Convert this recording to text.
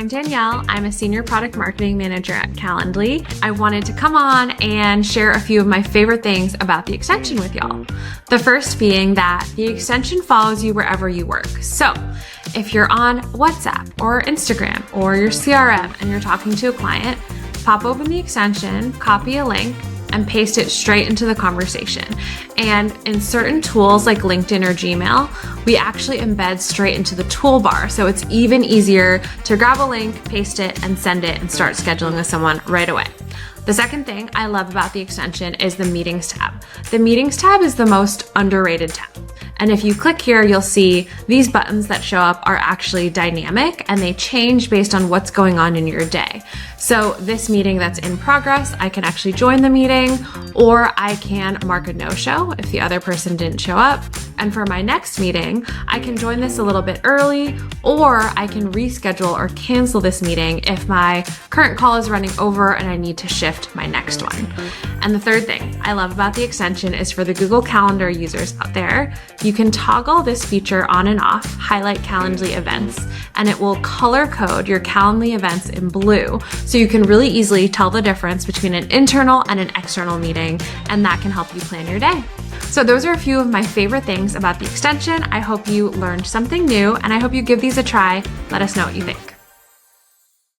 I'm Danielle. I'm a Senior Product Marketing Manager at Calendly. I wanted to come on and share a few of my favorite things about the extension with y'all. The first being that the extension follows you wherever you work. So if you're on WhatsApp or Instagram or your CRM and you're talking to a client, pop open the extension, copy a link, and paste it straight into the conversation. And in certain tools like LinkedIn or Gmail, we actually embed straight into the toolbar. So it's even easier to grab a link, paste it, and send it and start scheduling with someone right away. The second thing I love about the extension is the Meetings tab. The Meetings tab is the most underrated tab. And if you click here, you'll see these buttons that show up are actually dynamic and they change based on what's going on in your day. So this meeting that's in progress, I can actually join the meeting, or I can mark a no-show if the other person didn't show up. And for my next meeting, I can join this a little bit early, or I can reschedule or cancel this meeting if my current call is running over and I need to shift my next one. And the third thing I love about the extension is for the Google Calendar users out there, you can toggle this feature on and off, highlight Calendly events, and it will color code your Calendly events in blue. So you can really easily tell the difference between an internal and an external meeting, and that can help you plan your day. So those are a few of my favorite things about the extension. I hope you learned something new, and I hope you give these a try. Let us know what you think.